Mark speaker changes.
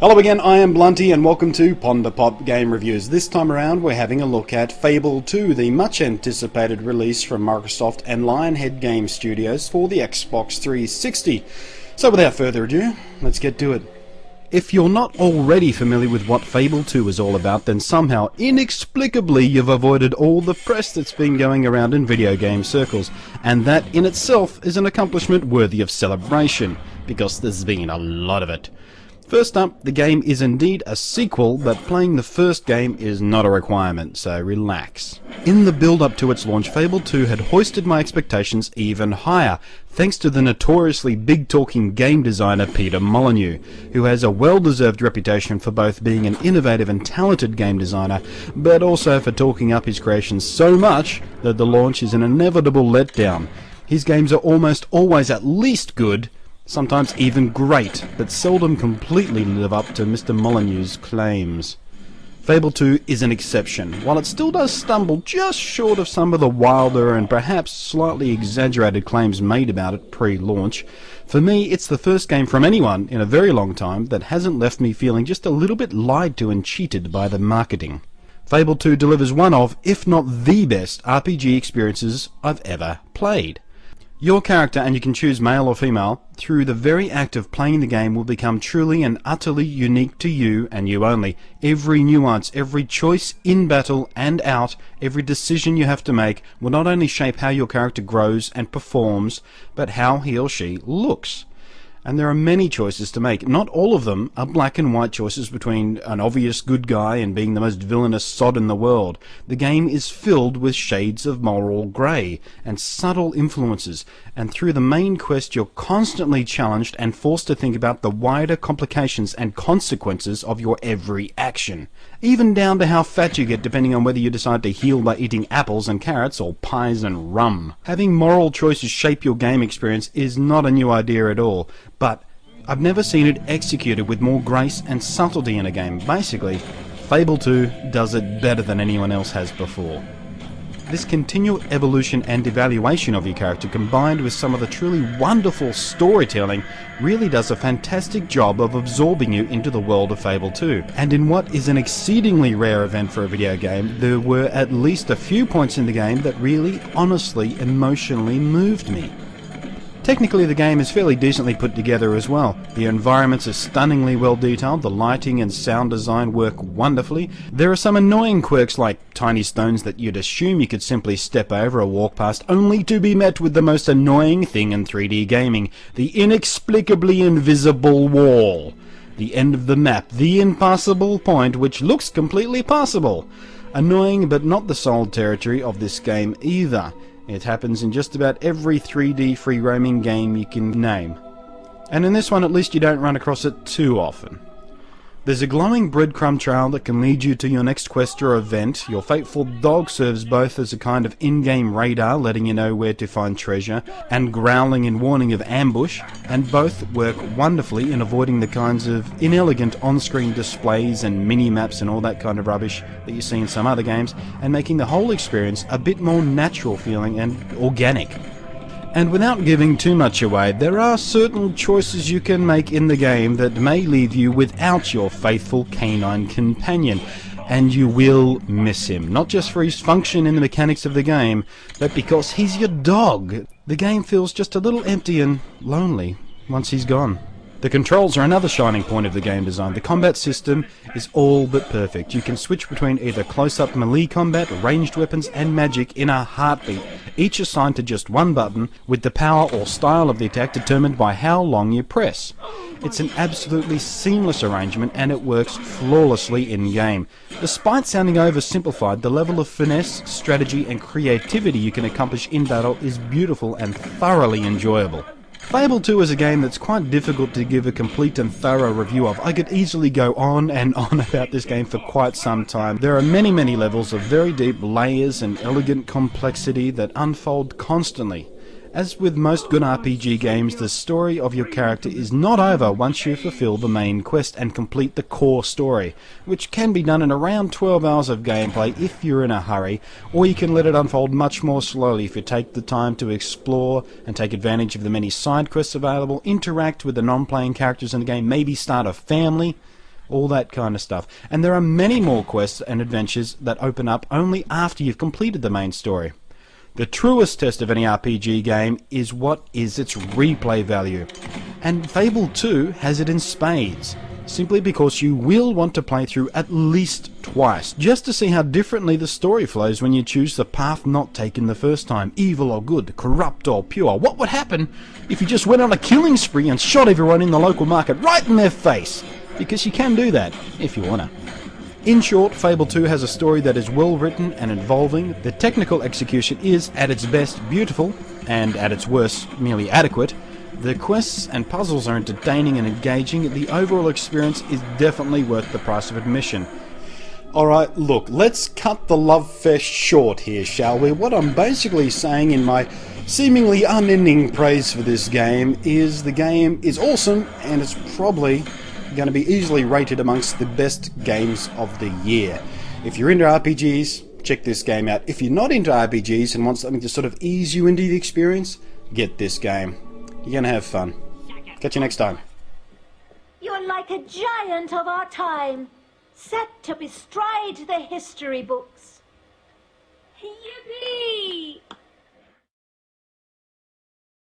Speaker 1: Hello again, I am Blunty and welcome to Ponder Pop Game Reviews. This time around we're having a look at Fable 2, the much anticipated release from Microsoft and Lionhead Game Studios for the Xbox 360. So without further ado, let's get to it. If you're not already familiar with what Fable 2 is all about, then somehow, inexplicably, you've avoided all the press that's been going around in video game circles, and that in itself is an accomplishment worthy of celebration, because there's been a lot of it. First up, the game is indeed a sequel, but playing the first game is not a requirement, so relax. In the build-up to its launch, Fable 2 had hoisted my expectations even higher, thanks to the notoriously big-talking game designer Peter Molyneux, who has a well-deserved reputation for both being an innovative and talented game designer, but also for talking up his creations so much that the launch is an inevitable letdown. His games are almost always at least good, sometimes even great, but seldom completely live up to Mr. Molyneux's claims. Fable 2 is an exception. While it still does stumble just short of some of the wilder and perhaps slightly exaggerated claims made about it pre-launch, for me it's the first game from anyone in a very long time that hasn't left me feeling just a little bit lied to and cheated by the marketing. Fable 2 delivers one of, if not the best, RPG experiences I've ever played. Your character, and you can choose male or female, through the very act of playing the game will become truly and utterly unique to you and you only. Every nuance, every choice in battle and out, every decision you have to make will not only shape how your character grows and performs, but how he or she looks. And there are many choices to make. Not all of them are black and white choices between an obvious good guy and being the most villainous sod in the world. The game is filled with shades of moral grey and subtle influences, and through the main quest you're constantly challenged and forced to think about the wider complications and consequences of your every action. Even down to how fat you get depending on whether you decide to heal by eating apples and carrots or pies and rum. Having moral choices shape your game experience is not a new idea at all, but I've never seen it executed with more grace and subtlety in a game. Basically, Fable 2 does it better than anyone else has before. This continual evolution and evaluation of your character, combined with some of the truly wonderful storytelling, really does a fantastic job of absorbing you into the world of Fable 2. And in what is an exceedingly rare event for a video game, there were at least a few points in the game that really, honestly, emotionally moved me. Technically, the game is fairly decently put together as well. The environments are stunningly well detailed, the lighting and sound design work wonderfully. There are some annoying quirks like tiny stones that you'd assume you could simply step over or walk past, only to be met with the most annoying thing in 3D gaming: the inexplicably invisible wall. The end of the map, the impassable point which looks completely passable. Annoying, but not the sole territory of this game either. It happens in just about every 3D free-roaming game you can name. And in this one, at least you don't run across it too often. There's a glowing breadcrumb trail that can lead you to your next quest or event. Your faithful dog serves both as a kind of in-game radar, letting you know where to find treasure, and growling in warning of ambush, and both work wonderfully in avoiding the kinds of inelegant on-screen displays and mini-maps and all that kind of rubbish that you see in some other games, and making the whole experience a bit more natural feeling and organic. And without giving too much away, there are certain choices you can make in the game that may leave you without your faithful canine companion, and you will miss him, not just for his function in the mechanics of the game, but because he's your dog. The game feels just a little empty and lonely once he's gone. The controls are another shining point of the game design. The combat system is all but perfect. You can switch between either close-up melee combat, ranged weapons, and magic in a heartbeat, each assigned to just one button, with the power or style of the attack determined by how long you press. It's an absolutely seamless arrangement, and it works flawlessly in-game. Despite sounding oversimplified, the level of finesse, strategy, and creativity you can accomplish in battle is beautiful and thoroughly enjoyable. Fable 2 is a game that's quite difficult to give a complete and thorough review of. I could easily go on and on about this game for quite some time. There are many levels of very deep layers and elegant complexity that unfold constantly. As with most good RPG games, the story of your character is not over once you fulfill the main quest and complete the core story, which can be done in around 12 hours of gameplay if you're in a hurry, or you can let it unfold much more slowly if you take the time to explore and take advantage of the many side quests available, interact with the non-playing characters in the game, maybe start a family. all that kind of stuff. And there are many more quests and adventures that open up only after you've completed the main story. The truest test of any RPG game is what is its replay value. And Fable 2 has it in spades, simply because you will want to play through at least twice, just to see how differently the story flows when you choose the path not taken the first time, evil or good, corrupt or pure. What would happen if you just went on a killing spree and shot everyone in the local market right in their face? Because you can do that, if you wanna. In short, Fable 2 has a story that is well written and involving. The technical execution is, at its best, beautiful, and at its worst, merely adequate. The quests and puzzles are entertaining and engaging. The overall experience is definitely worth the price of admission. Alright, look, let's cut the love fest short here, shall we? What I'm basically saying in my seemingly unending praise for this game is the game is awesome, and it's probably going to be easily rated amongst the best games of the year. If you're into RPGs, check this game out. If you're not into RPGs and want something to sort of ease you into the experience, get this game. You're going to have fun. Catch you next time.
Speaker 2: You're like a giant of our time, set to bestride the history books. Yippee!